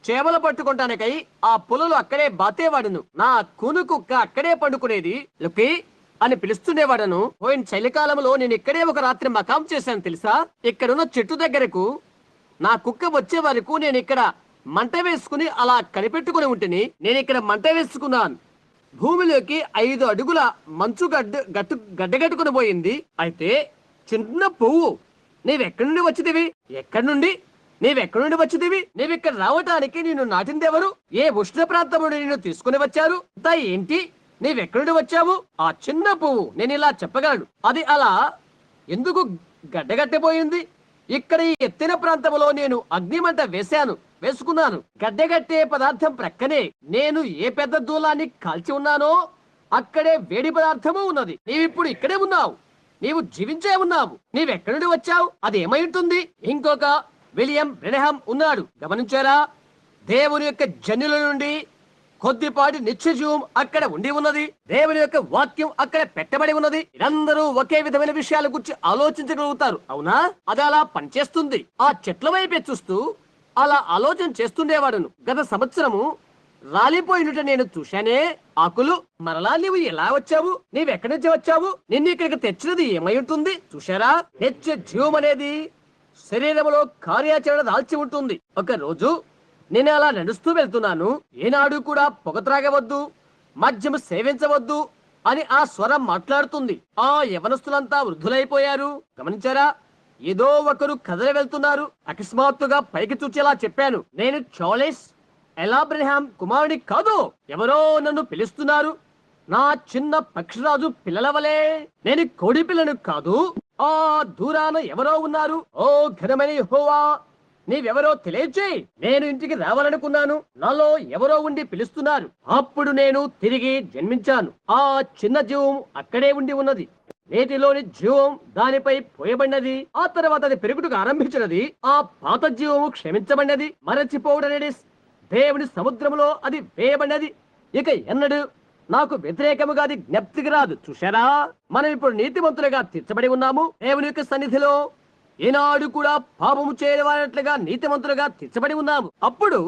చేపలు పట్టుకుంటానికై ఆ పొలలు అక్కడే బాతేవాడను. నా కూను కుక్క అక్కడే పండుకునేది. లుకి అని పిలుస్తుండేవాడను. పోయిన చలికాలంలో నేను ఇక్కడే ఒక రాత్రి మకాం చేశాను తెలుసా. ఇక్కడున్న చెట్టు దగ్గరకు నా కుక్క వచ్చే వరకు నేను ఇక్కడ మంట వేసుకుని అలా కనిపెట్టుకుని ఉంటేని నేను ఇక్కడ మంట వేసుకున్నాను. భూమిలోకి 5 అడుగుల మంచు గడ్డగట్టుకుని పోయింది. అయితే చిన్న పువ్వు, నీవెక్కడి నుండి వచ్చిదివి? ఎక్కడి నుండి? నీవెక్కడి నుండి వచ్చిదివి? నీవిక్కడ రావటానికి నేను నాటిందెవరు? ఏ ఉష్ణ ప్రాంతం నుండి నేను తీసుకుని వచ్చారు? ఏంటి, నీవెక్కడి నుండి వచ్చావు? ఆ చిన్న పువ్వు నేను ఇలా చెప్పగలను. అది అలా ఎందుకు గడ్డగట్టిపోయింది? ఇక్కడ ఈ ఎత్తిన ప్రాంతంలో నేను అగ్నిమంట వేసుకున్నాను. గడ్డగట్టే పదార్థం ప్రక్కనే నేను ఏ పెద్ద దూలాన్ని కాల్చి ఉన్నానో అక్కడే వేడి పదార్థము ఉన్నది. నీవిప్పుడు ఇక్కడే ఉన్నావు. నీవు జీవించే ఉన్నావు. నీవెక్కడి నుండి వచ్చావు? అది ఏమై ఉంటుంది? ఇంకొక విలియం బ్రెనహాం ఉన్నాడు. గమనించారా? దేవుని యొక్క జన్యుల నుండి కొద్దిపాటి నిత్యజీవం అక్కడ ఉండి ఉన్నది. దేవుని యొక్క వాక్యం అక్కడ పెట్టబడి ఉన్నది. ఇదందరూ ఒకే విధమైన విషయాల గురించి ఆలోచించగలుగుతారు. అవునా? అది అలా పనిచేస్తుంది. ఆ చెట్ల వైపే చూస్తూ అలా ఆలోచన చేస్తుండేవాడును. గత సంవత్సరము రాలిపోయినట్టు నేను చూశానే ఆకులు. మరలా నీవు ఎలా వచ్చావు? నీవెక్కడి నుంచి వచ్చావు? నిన్ను ఇక్కడికి తెచ్చినది ఏమై ఉంటుంది? చూశారా? నిత్య జీవం అనేది శరీరంలో కార్యాచరణ దాల్చి ఉంటుంది. ఒక రోజు నేను అలా నడుస్తూ వెళ్తున్నాను. ఏనాడు కూడా పొగ త్రాగవద్దు, మద్యము సేవించవద్దు అని ఆ స్వరం మాట్లాడుతుంది. ఆ యవనస్తులంతా వృద్ధులైపోయారు. గమనించారా? ఏదో ఒకరు కదలి వెళ్తున్నారు. అకస్మాత్తుగా పైకి చూచేలా చెప్పాను. నేను చార్లెస్ ఎలాబ్రహాం కుమారుడి కాదు. ఎవరో నన్ను పిలుస్తున్నారు. నా చిన్న పక్షిరాజు పిల్లల వలె. నేను కోడి పిల్లను కాదు. ఆ దూరాన ఎవరో ఉన్నారు. ఓ ఘనమైన యెహోవా, నీవెవరో తెలియచేయి. నేను ఇంటికి రావాలనుకున్నాను. నాలో ఎవరో ఉండి పిలుస్తున్నారు. అప్పుడు నేను తిరిగి జన్మించాను. ఆ చిన్న జీవం అక్కడే ఉండి ఉన్నది. నేటిలోని జీవం దానిపై పోయబడినది. ఆ తర్వాత అది పెరుగుటకు ఆరంభించినది. ఆ పాత జీవము క్షమించబడినది. మరచిపోవడనేది దేవుని సముద్రంలో అది వేయబడినది. ఇక ఎన్నడు నాకు వ్యతిరేకముగా అది జ్ఞప్తికి రాదు. చూశారా? మనం ఇప్పుడు నీతిమంతులుగా తీర్చబడి ఉన్నాము. దేవుని యొక్క సన్నిధిలో ఈనాడు కూడా పాపము చేయవారట్లుగా నీతిమంతులుగా తీర్చబడి ఉన్నాము. అప్పుడు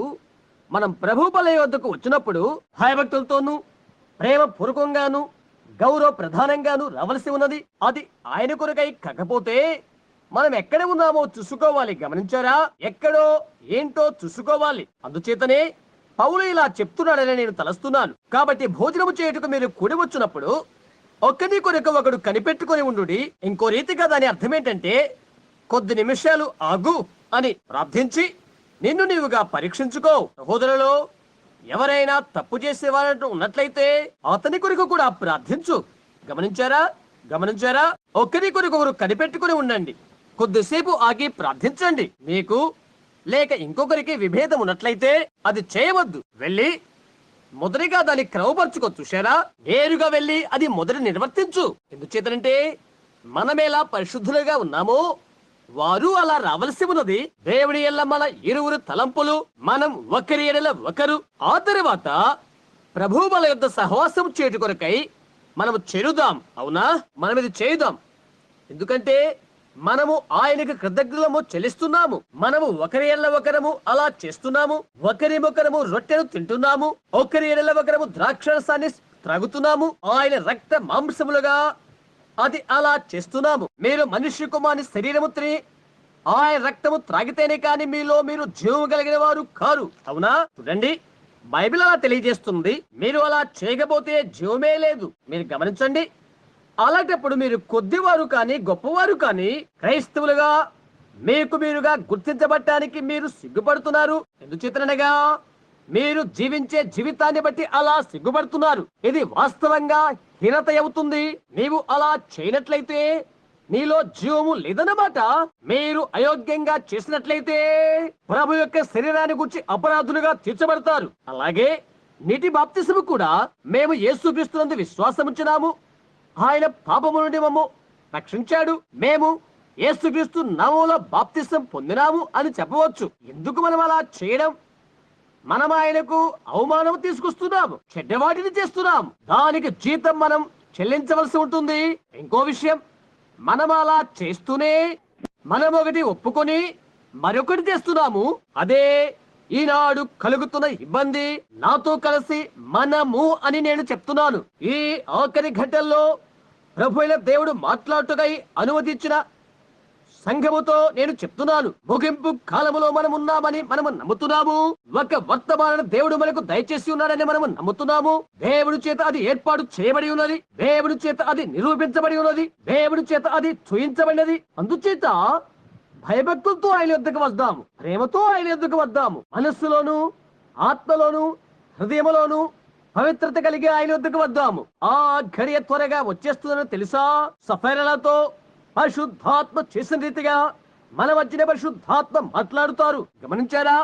మనం ప్రభు బల వద్దకు వచ్చినప్పుడు భయభక్తులతోనూ ప్రేమ పూర్వకంగాను గౌరవ ప్రధానంగాను రావలసి ఉన్నది. అది ఆయన కొరకై కాకపోతే మనం ఎక్కడ ఉన్నామో చూసుకోవాలి. గమనించారా? ఎక్కడో ఏంటో చూసుకోవాలి. అందుచేతనే పౌలు ఇలా చెప్తున్నాడని నేను తలస్తున్నాను. కాబట్టి భోజనము చేయుటకు మీరు కూడి వచ్చినప్పుడు ఒకరి కొరకు ఒకడు కనిపెట్టుకుని ఉండుడి. ఇంకో రీతిగా దాని అర్థం ఏంటంటే, కొద్ది నిమిషాలు ఆగు అని ప్రార్థించి నిన్ను నీవుగా పరీక్షించుకో. సహోదరులో ఎవరైనా తప్పు చేసేవారంటూ ఉన్నట్లయితే అతని కొరకు కూడా ప్రార్థించు. గమనించారా? ఒకరి కొరకు ఒకరు కనిపెట్టుకుని ఉండండి. కొద్దిసేపు ఆగి ప్రార్థించండి. మీకు లేక ఇంకొకరికి విభేదం ఉన్నట్లయితే అది చేయవద్దు. వెళ్ళి మొదటిగా దాన్ని క్రమపరచుకో. చూశారా? నేరుగా వెళ్ళి అది మొదటి నిర్వర్తించు. ఎందుచేతనంటే మనమేలా పరిశుద్ధులుగా ఉన్నామో వారు అలా రావలసి ఉన్నది. దేవుడి ఎల్ల మన ఇరువురు తలంపులు, మనం ఒకరి ఎడల ఒకరు. ఆ తరువాత ప్రభు బల యొద్ద సహవాసం చేటు కొరకై మనము చేరుదాం. అవునా? మనం ఇది చేయుదాం. ఎందుకంటే మనము ఆయనకు కృతజ్ఞతము చెల్లిస్తున్నాము. మనము ఒకరి ఎడల ఒకరము అలా చేస్తున్నాము. ఒకరిమొకరము రొట్టెను తింటున్నాము. ఒకరి ఎడల ఒకరము ద్రాక్షరసాన్ని త్రాగుతున్నాము. ఆయన రక్త మాంసములుగా అది అలా చేస్తున్నాము. మీరు మనుష్య కుమారుని శరీరము తిని ఆయన రక్తము త్రాగితేనే కానీ మీలో మీరు జీవము కలిగిన వారు కారు. అవునా? చూడండి, బైబిల్ అలా తెలియజేస్తుంది. మీరు అలా చేయకపోతే జీవమే లేదు. మీరు గమనించండి. అలాంటప్పుడు మీరు కొద్దివారు కానీ గొప్పవారు కానీ క్రైస్తవులుగా మీకు మీరుగా గుర్తించబడటానికి మీరు సిగ్గుపడుతున్నారు. ఎందుచేతనగా మీరు జీవించే జీవితాన్ని బట్టి అలా సిగ్గుపడుతున్నారు. ఇది వాస్తవంగా హీనత అవుతుంది. నీవు అలా చేయనట్లయితే నీలో జీవము లేదన్నమాట. మీరు అయోగ్యంగా చేసినట్లయితే ప్రభు యొక్క శరీరాన్ని గురించి అపరాధులుగా తీర్చబడతారు. అలాగే నీటి బాప్తిసము కూడా మేము యేసుక్రీస్తునందు విశ్వాసం ఉంచున్నాము, ఆయన పాపము నుండి మమ్ము రక్షించాడు, మేము యేసుక్రీస్తు నామములో బాప్తిసం పొందినాము అని చెప్పవచ్చు. ఎందుకు మనం అలా చేయడం? మనం ఆయనకు అవమానం తీసుకొస్తున్నాము, చెడ్డవాటిని చేస్తున్నాము. దానికి జీతం మనం చెల్లించవలసి ఉంటుంది. ఇంకో విషయం, మనం అలా చేస్తూనే మనం ఒకటి ఒప్పుకొని మరొకటి చేస్తున్నాము. అదే ఈనాడు కలుగుతున్న ఇబ్బంది. నాతో కలిసి మనము అని నేను చెప్తున్నాను. ఈ ఆఖరి ఘట్టంలో ప్రభు అయిన దేవుడు మాట్లాడుటకై అనుమతించిన సంఘముతో నేను చెప్తున్నాను. ముగింపు కాలములో మనం ఉన్నామని మనము నమ్ముతున్నాము. ఒక వర్తమాన దేవుడు మనకు దయచేసి ఉన్నాడని మనము నమ్ముతున్నాము. దేవుడి చేత అది ఏర్పాటు చేయబడి ఉన్నది, దేవుడి చేత అది నిరూపించబడి ఉన్నది, దేవుడి చేత అది చూయించబడినది. అందుచేత భయభక్తులతో ఆయన యొద్దకు వద్దాము, ప్రేమతో ఆయన యొద్దకు వద్దాము. మనస్సులోను, ఆత్మలోను, హృదయములోను పవిత్రత కలిగి ఆయన యొద్దకు వద్దాము. ఆ ఘడియ త్వరగా వచ్చేస్తుందని తెలుసా? సఫైరలతో పరిశుద్ధాత్మ చేసిన రీతిగా మన మధ్యన పరిశుద్ధాత్మ మాట్లాడుతారు. గమనించారా?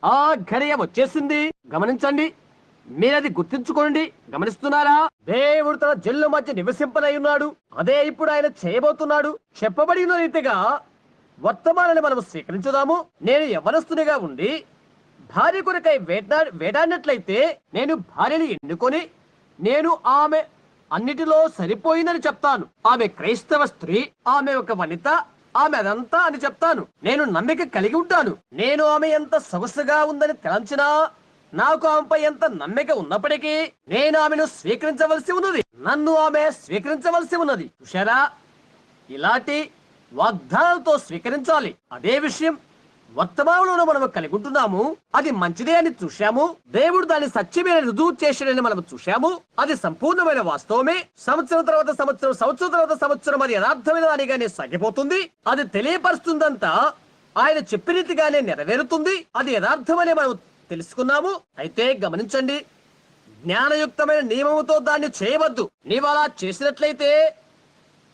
ఆ ఘడియ వచ్చేసింది. గమనించండి, మీరది గుర్తించుకోండి. గమనిస్తున్నారా? దేవుడు తన జల్లు మధ్య నివసింపనై ఉన్నాడు. అదే ఇప్పుడు ఆయన చేయబోతున్నాడు. చెప్పబడిన రీతిగా వర్తమానాన్ని మనం స్వీకరించుదాము. నేను యవ్వనస్తునిగా ఉండి భార్య కొరకై వేటాడినట్లయితే నేను భార్యని ఎన్నుకొని నేను ఆమె అన్నిటిలో సరిపోయిందని చెప్తాను. ఆమె క్రైస్తవ స్త్రీ, ఆమె ఒక వనిత, ఆమె అదంతా అని చెప్తాను. నేను నమ్మిక కలిగి ఉంటాను. నేను ఆమె ఎంత సొగసుగా ఉందని తలంచినా, నాకు ఆమెపై ఎంత నమ్మిక ఉన్నప్పటికీ నేను ఆమెను స్వీకరించవలసి ఉన్నది. నన్ను ఆమె స్వీకరించవలసి ఉన్నది. చూశారా? ఇలాంటి వాగ్దానాలతో స్వీకరించాలి. అదే విషయం వర్తమానంలో మనము కలిగి ఉంటున్నాము. అది మంచిదే అని చూశాము. దేవుడు దాన్ని సత్యమైన రుజువు చేశాడని మనం చూశాము. అది సంపూర్ణమైన వాస్తవమే. సంవత్సరం తర్వాత సంవత్సరం, సంవత్సరం తర్వాత సంవత్సరం అది యథార్థమైన దానిగానే సాగిపోతుంది. అది తెలియపరుస్తుందంతా ఆయన చెప్పిన రీతిగానే నెరవేరుతుంది. అది యథార్థమని మనం తెలుసుకున్నాము. అయితే గమనించండి, జ్ఞానయుక్తమైన నియమముతో దాన్ని చేయవద్దు. నీవు అలా చేసినట్లయితే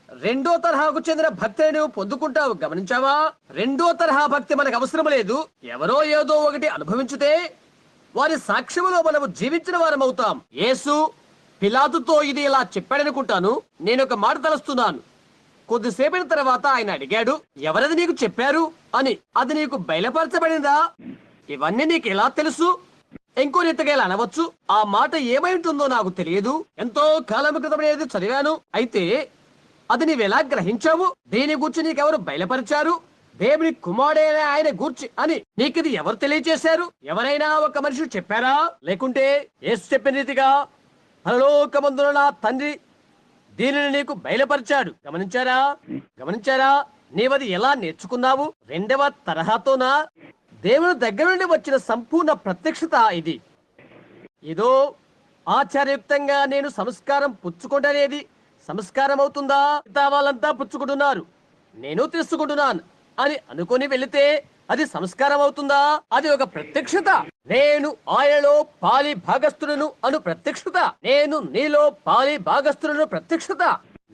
రెండో తరహాకు చెందిన భక్తిని నువ్వు పొందుకుంటావు. గమనించావా? రెండో తరహా భక్తి మనకు అవసరం లేదు. ఎవరో ఏదో ఒకటి అనుభవించితే వారి సాక్ష్యములో మనము జీవించిన వారం అవుతాం. యేసు పిలాతుతో ఇది ఇలా చెప్పాడనుకుంటాను. నేను ఒక మాట తలుస్తున్నాను. కొద్దిసేపటి తర్వాత ఆయన అడిగాడు, ఎవరది నీకు చెప్పారు అని. అది నీకు బయలుపరచబడిందా? ఇవన్నీ నీకు ఎలా తెలుసు? ఇంకో రీతిగా ఇలా అనవచ్చు, ఆ మాట ఏమై ఉంటుందో నాకు తెలియదు, ఎంతో కాలం క్రితం అనేది చదివాను. అయితే అది నీవెలా గ్రహించావు? దీని గూర్చి నీకెవరు బయలుపరిచారు? దేవుని కుమారుడైన ఆయన గూర్చి అని నీకిది ఎవరు తెలియచేశారు? ఎవరైనా ఒక మనిషి చెప్పారా? లేకుంటే యేసు చెప్పిన రీతిగా పరలోకమందున నా తండ్రి దీనిని నీకు బయలుపరిచాడు. గమనించారా? నీవది ఎలా నేర్చుకున్నావు? రెండవ తరహాతోనా? దేవుని దగ్గర నుండి వచ్చిన సంపూర్ణ ప్రత్యక్షత ఇది. ఏదో ఆచారయుక్తంగా నేను సంస్కారం పుచ్చుకుంటనేది సంస్కారం అవుతుందా? వాళ్ళంతా పుచ్చుకుంటున్నారు, నేను తీసుకుంటున్నాను అని అనుకుని వెళితే అది సంస్కారం అవుతుందా? అది ఒక ప్రత్యక్షత. నేను ఆయనలో పాలి భాగస్థులను అను ప్రత్యక్షత. నేను నీలో పాలి భాగస్థులను ప్రత్యక్షత.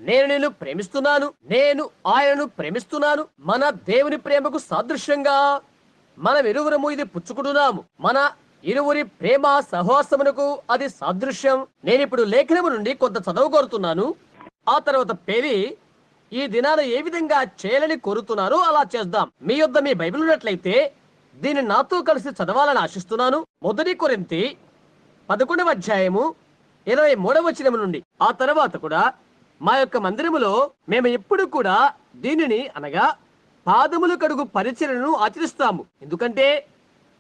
నేను నిన్ను ప్రేమిస్తున్నాను, నేను ఆయనను ప్రేమిస్తున్నాను. మన దేవుని ప్రేమకు సాదృశ్యంగా మనం ఇరువురము ఇది పుచ్చుకుంటున్నాము. మన ఇరువురి ప్రేమ సహవాసమునకు అది సాదృశ్యం. నేను ఇప్పుడు లేఖనము నుండి కొంత చదువు కోరుతున్నాను. ఆ తర్వాత పేరి ఈ దినాన ఏ విధంగా చేయాలని కోరుతున్నారో అలా చేద్దాం. మీ యొద్ద మీ బైబిల్ ఉన్నట్లయితే దీన్ని నాతో కలిసి చదవాలని ఆశిస్తున్నాను. 1 కొరింథీ 11వ అధ్యాయము 23వ వచనం నుండి. ఆ తర్వాత కూడా మా యొక్క మందిరములో మేము ఎప్పుడు కూడా దీనిని అనగా పాదములు కడుగు పరిచర్యను ఆచరిస్తాము. ఎందుకంటే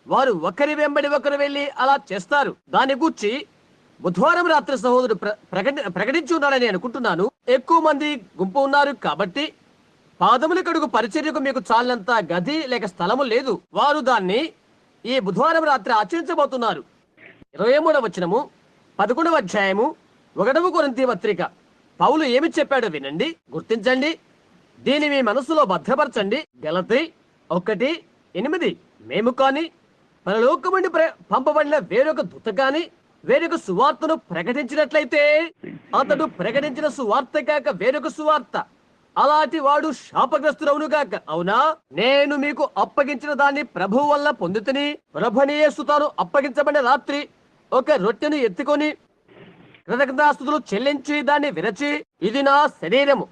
వారు ఒకరి వెంబడి ఒకరు వెళ్లి అలా చేస్తారు. దాని గూర్చి బుధవారం రాత్రి సహోదరుడు ప్రకటించి ఉన్నాడని అనుకుంటున్నాను. ఎక్కువ మంది గుంపు ఉన్నారు కాబట్టి పాదముల కడుగు పరిచర్యకు మీకు చాలినంత గది లేక స్థలము లేదు. వారు దాన్ని ఈ బుధవారం రాత్రి ఆచరించబోతున్నారు. 23వ వచనము 11వ అధ్యాయము 1వ కొరింథీ పత్రిక. పౌలు ఏమి చెప్పాడో వినండి, గుర్తించండి, దీన్ని మీ మనసులో భద్రపరచండి. గలతీ 1:8 మేము కాని పరలోకం నుండి పంపబడిన వేరొక దూత కాని వేరొక సువార్తను ప్రకటించినట్లయితే అతడు ప్రకటించిన సువార్త కాక వేరొక సువార్త అలాంటి వాడు శాపగ్రస్తుడవును గాక. అవునా, నేను మీకు అప్పగించిన దాన్ని ప్రభువు వల్ల పొందుతుని ప్రభుని యేసు తాను అప్పగించబడిన రాత్రి ఒక రొట్టెను ఎత్తుకొని కృతజ్ఞతాస్తుతులు చెల్లించి దాన్ని విరచి, ఇది నా శరీరము,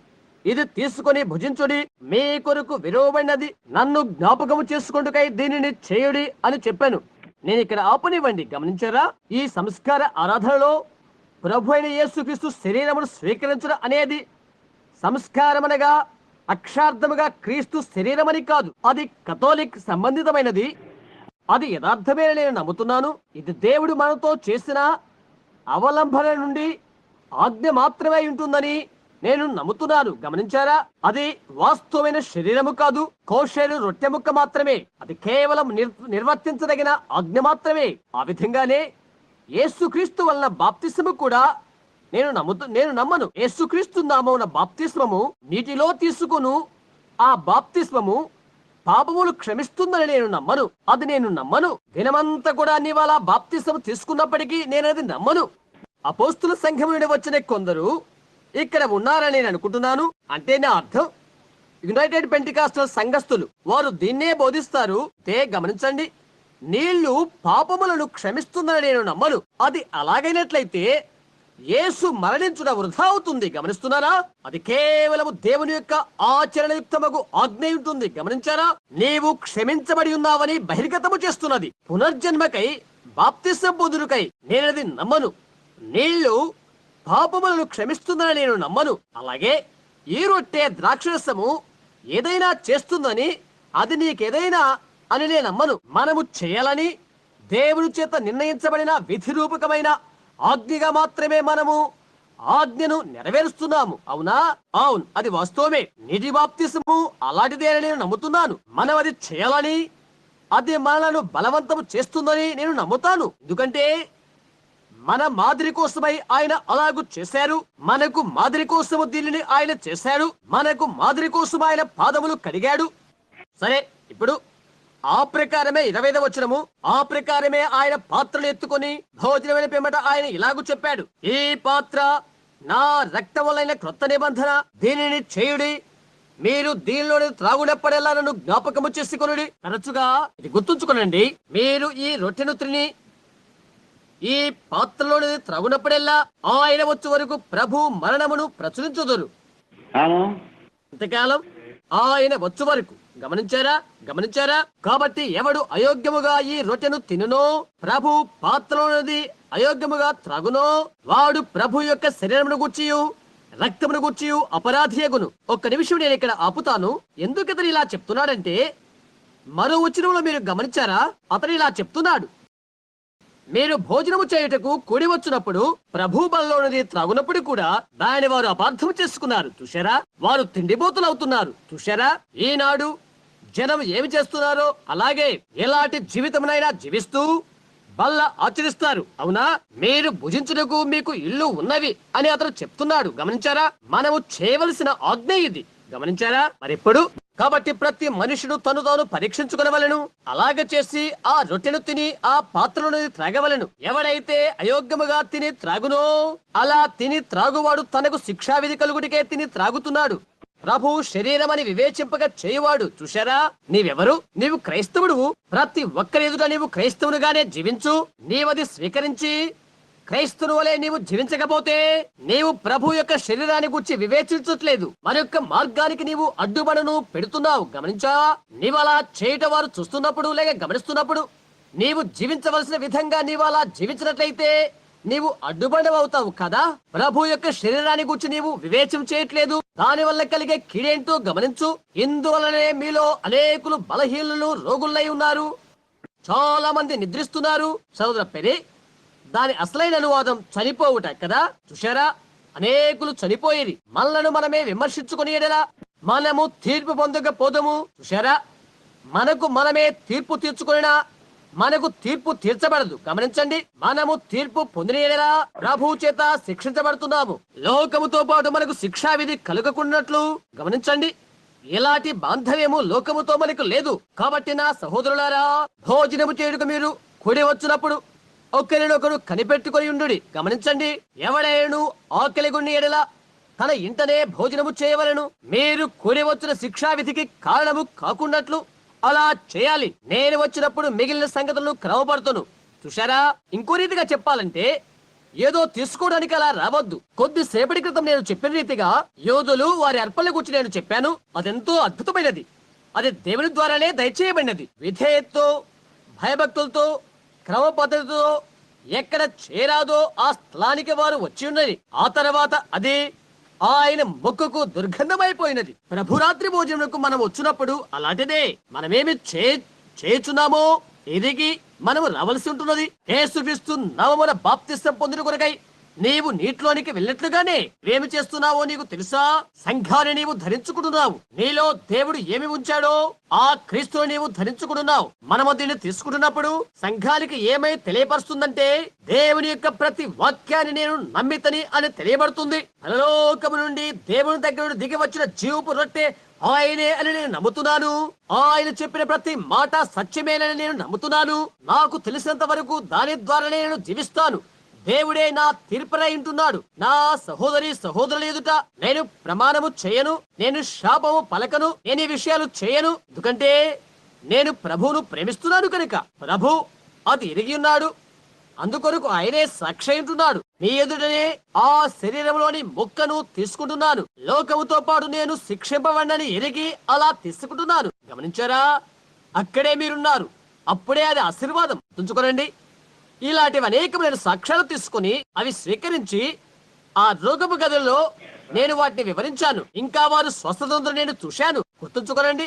ఇది తీసుకొని భుజించుడి, మీ కొరకు విలువబడినది, నన్ను జ్ఞాపకము చేసుకుంటుకై దీనిని చేయుడి అని చెప్పాను. నేను ఇక్కడ ఆపనివ్వండి. గమనించారా? ఈ సంస్కార ఆరాధనలో ప్రభు అయిన యేసుక్రీస్తు శరీరమును స్వీకరించడం అనేది సంస్కారమనగా అక్షార్థముగా క్రీస్తు శరీరమని కాదు. అది కథోలిక్ సంబంధితమైనది. అది యథార్థమే నేను నమ్ముతున్నాను. ఇది దేవుడు మనతో చేసిన అవలంబన నుండి ఆజ్ఞ మాత్రమే ఉంటుందని నేను నమ్ముతున్నాను. గమనించారా? అది వాస్తవమైన శరీరము కాదు, కోషేరు రొట్టె ముక్క మాత్రమే. అది కేవలం నిర్వర్తించదగిన ఆజ్ఞ మాత్రమే. ఆ విధంగానే యేసుక్రీస్తు వలన బాప్తిస్మము కూడా నేను నమ్మను. యేసుక్రీస్తు నామమున బాప్తిస్మము నీటిలో తీసుకును ఆ బాప్తిస్మము పాపములు క్షమిస్తుందని నేను నమ్మను. అది నేను నమ్మను. దినమంతా కూడా నీవాలా బాప్తిస్మము తీసుకున్నప్పటికీ నేను అది నమ్మను. అపోస్తుల సంఘం నుండి వచ్చిన కొందరు ఇక్కడ ఉన్నారని నేను అనుకుంటున్నాను. అంటే నా అర్థం యునైటెడ్ పెంటికాస్టల్ సంఘస్థులు వారు దీన్నే బోధిస్తారు. గమనించండి, నీళ్లు పాపములను క్షమిస్తుందని నేను నమ్మను. అది అలాగైనట్లయితే యేసు మరణించుట వృధా అవుతుంది. గమనిస్తున్నారా? అది కేవలము దేవుని యొక్క ఆచరణయుక్తమగు ఆజ్ఞ ఉంటుంది. గమనించారా? నీవు క్షమించబడి ఉన్నావని బహిర్గతము చేస్తున్నది. పునర్జన్మకై బాప్తిసం పొందుటకై నేనది నమ్మను. నీళ్లు పాపములను క్షమిస్తుందని నేను నమ్మను. అలాగే ఈ రొట్టె ద్రాక్షరసము ఏదైనా చేస్తుందని, అది నీకేదైనా అని నేను నమ్మను. మనము చేయాలని దేవుని చేత నిర్ణయించబడిన విధి రూపకమైన ఆజ్ఞగా మాత్రమే మనము ఆజ్ఞను నెరవేరుస్తున్నాము. అవునా? అవును, అది వాస్తవమే. నీటి బాప్తిసము అలాంటిదే అని నేను నమ్ముతున్నాను. మనం అది చేయాలని, అది మనలను బలవంతము చేస్తుందని నేను నమ్ముతాను. ఎందుకంటే మన మాదిరి కోసమై ఆయన అలాగూ చేశారు. మనకు మాదిరి కోసము దీనిని ఆయన చేశాడు. మనకు మాదిరి కోసం ఆయన పాదములు కడిగాడు. సరే, ఇప్పుడు ఆ ప్రకారమే 25వ వచనము, ఆ ప్రకారమే ఆయన పాత్రలు ఎత్తుకొని భోజనమైన పిమ్మట ఆయన ఇలాగూ చెప్పాడు, ఈ పాత్ర నా రక్తములైన క్రొత్త నిబంధన, దీనిని చేయుడి, మీరు దీనిలోని త్రాగునప్పుడెల్లా నన్ను జ్ఞాపకము చేసుకొనుడి. తరచుగా ఇది గుర్తుంచుకోనండి. మీరు ఈ రొట్టెను తిని ఈ పాత్రలోని త్రాగునప్పుడెల్లా ఆయన వచ్చు వరకు ప్రభు మరణమును ప్రచురించుదురు. ఇంతకాలం ఆయన వచ్చు వరకు. గమనించారా? కాబట్టి ఎవడు అయోగ్యముగా ఈ రొట్టెను తినునో, ప్రభు పాత్రలోనిది అయోగ్యముగా త్రాగునో, వాడు ప్రభు యొక్క శరీరమును గూర్చియు రక్తమును గూర్చియు అపరాధియగును. ఒక్క నిమిషం నేను ఇక్కడ ఆపుతాను. ఎందుకు అతను ఇలా చెప్తున్నాడంటే, మరో వచనంలో మీరు గమనించారా? అతను ఇలా చెప్తున్నాడు, మీరు భోజనము చేయుటకు కూడి వచ్చినప్పుడు ప్రభు బలలోనిది త్రాగునప్పుడు కూడా దానిని వారు అపార్థం చేసుకున్నారు. చూశారా? వారు తిండిపోతులు అవుతున్నారు. చూశారా? ఈనాడు జనం ఏమి చేస్తున్నారో అలాగే ఎలాంటి జీవితమునైనా జీవిస్తూ బల్ల ఆచరిస్తారు. అవునా? మీరు భుజించుటకు మీకు ఇల్లు ఉన్నవి అని అతను చెప్తున్నాడు. గమనించారా? మనము చేయవలసిన ఆజ్ఞ ఇది. గమనించారా? మరిప్పుడు కాబట్టి ప్రతి మనుషుడు తను తాను పరీక్షించుకొనవలెను. అలాగే చేసి ఆ రొట్టెను తిని ఆ పాత్రను త్రాగవలెను. ఎవడైతే అయోగ్యముగా తిని త్రాగునో, అలా తిని త్రాగువాడు తనకు శిక్షావిధి కలుగుటికే తిని త్రాగుతున్నాడు. ప్రభు శరీరమని వివేచింపగా చేయువాడు. చూశారా? నీవెవరు? నీవు క్రైస్తవుడు. ప్రతి ఒక్కరి ఎదుట నీవు క్రైస్తవునిగానే జీవించు. నీవది స్వీకరించి క్రైస్తవుని వలె నీవు జీవించకపోతే నీవు ప్రభు యొక్క శరీరాన్ని గురించి వివేచించట్లేదు. మన యొక్క మార్గానికి నీవు అడ్డుబడను పెడుతున్నావు. గమనించా? నీవు అలా చేయట వారు చూస్తున్నప్పుడు లేక గమనిస్తున్నప్పుడు నీవు జీవించవలసిన విధంగా నీవు అలా జీవించినట్లయితే నీవు అడ్డుబడవవుతావు కదా. ప్రభు యొక్క శరీరాన్ని గురించి నీవు వివేచన చేయట్లేదు. దాని వల్ల కలిగే కీడేంటో గమనించు. ఇందువలనే మీలో అనేకులు బలహీనులు రోగులై ఉన్నారు. చాలా మంది నిద్రిస్తున్నారు. సోదర పెరి, దాని అసలైన అనువాదం చనిపోవుట కదా. చూశారా? అనేకులు చనిపోయేది. మనలను మనమే విమర్శించుకుని ఎడలా మనము తీర్పు పొందకపోదము. చూశారా? మనకు మనమే తీర్పు తీర్చుకున్నా మనకు తీర్పు తీర్చబడదు. గమనించండి, మనము తీర్పు పొందిన ఎడలా ప్రభు చేత శిక్షించబడుతున్నాము. లోకముతో పాటు మనకు శిక్షా విధి కలుగకున్నట్లు గమనించండి. ఎలాంటి బాంధవ్యము లోకముతో మనకు లేదు. కాబట్టి నా సహోదరులారా, భోజనము చేయుటకు మీరు కూడి వచ్చినప్పుడు ఒకరినొకరు కనిపెట్టుకొని ఉండుడి. గమనించండి, ఎవడైనా ఆకలిగొని ఎడల తన ఇంటనే భోజనము చేయవలను. మీరు కూడి వచ్చిన శిక్షా విధికి కారణము కాకున్నట్లు అలా చేయాలి. నేను వచ్చినప్పుడు మిగిలిన సంగతులను క్రమపడుతును. చూశారా? ఇంకో రీతిగా చెప్పాలంటే, ఏదో తీసుకోవడానికి అలా రావద్దు. కొద్దిసేపటి క్రితం నేను చెప్పిన రీతిగా యోధులు వారి అర్పణల గురించి నేను చెప్పాను. అదెంతో అద్భుతమైనది. అది దేవుని ద్వారానే దయచేయబడినది. విధేయతతో, భయభక్తులతో, క్రమ పద్ధతితో ఎక్కడ చేరాదో ఆ స్థలానికి వారు వచ్చి ఉన్నది. ఆ తర్వాత అది ఆయన మొక్కుకు దుర్గంధమైపోయినది. ప్రభురాత్రి భోజనములకు మనం వచ్చినప్పుడు అలాంటిదే. మనమేమి చేయుచున్నామో ఎదిగి మనము రావలసి ఉంటున్నది. యేసుక్రీస్తు నామమున బాప్తిసం పొందిన కొరకై నీవు నీటిలోనికి వెళ్ళినట్లుగానే ఏమి చేస్తున్నావో నీకు తెలుసా? సంఘాన్ని నీవు ధరించుకుంటున్నావు. నీలో దేవుడు ఏమి ఉంచాడో ఆ క్రీస్తుని నీవు ధరించుకుంటున్నావు. మనము దీన్ని తీసుకుంటున్నప్పుడు సంఘానికి ఏమై తెలియపరుస్తుందంటే, దేవుని యొక్క ప్రతి వాక్యాన్ని నేను నమ్మితని అని తెలియబడుతుంది. పరలోకము నుండి దేవుని దగ్గర నుండి దిగి వచ్చిన జీవపు రొట్టె ఆయనే అని నేను నమ్ముతున్నాను. ఆయన చెప్పిన ప్రతి మాట సత్యమేనని నేను నమ్ముతున్నాను. నాకు తెలిసినంత వరకు దాని ద్వారానే నేను జీవిస్తాను. దేవుడే నా తీర్పురై ఉంటున్నాడు. నా సహోదరి సహోదరుల ఎదుట నేను ప్రమాణము చేయను, నేను శాపము పలకను, నేను ఈ విషయాలు చేయను. ఎందుకంటే నేను ప్రభువును ప్రేమిస్తున్నాను కనుక. ప్రభు అది ఎరిగి ఉన్నాడు. అందుకొరకు ఆయనే సాక్షి ఉంటున్నాడు. నీ ఎదుటనే ఆ శరీరంలోని ముక్కను తీసుకుంటున్నాను. లోకముతో పాటు నేను శిక్షింపబడినని ఎరిగి అలా తీసుకుంటున్నాను. గమనించారా? అక్కడే మీరున్నారు. అప్పుడే అది ఆశీర్వాదం. తుంచుకోనండి. ఇలాంటివి అనేకమైన సాక్ష్యాలు తీసుకుని అవి స్వీకరించి ఆ రోగపు గదుల్లో నేను వాటిని వివరించాను. ఇంకా వారు స్వస్థత నేను చూశాను. గుర్తుంచుకోనండి.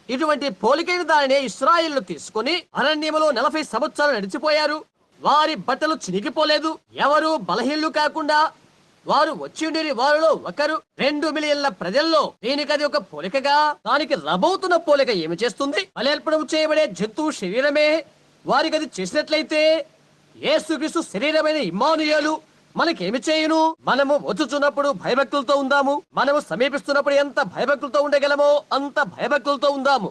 ఇటువంటి పోలికైన దానినే ఇశ్రాయేలు తీసుకుని అరణ్యములో 40 సంవత్సరాలు నడిచిపోయారు. వారి బట్టలు చినిగిపోలేదు. ఎవరు బలహీనులు కాకుండా వారు వచ్చి ఉండి వారిలో ఒకరు 2 మిలియన్ల ప్రజల్లో. దీనికి అది ఒక పోలికగా, దానికి రాబోతున్న పోలిక ఏమి చేస్తుంది? బలేర్పణం చేయబడే జంతువు శరీరమే వారికి అది చేసినట్లయితే యేసుక్రీస్తు శరీరమైన ఇమ్మానుయేలు మనకేమి చేయును? మనము వచ్చుచున్నప్పుడు భయభక్తులతో ఉందాము. మనము సమీపిస్తున్నప్పుడు ఎంత భయభక్తులతో ఉండగలమో అంత భయభక్తులతో ఉందాము.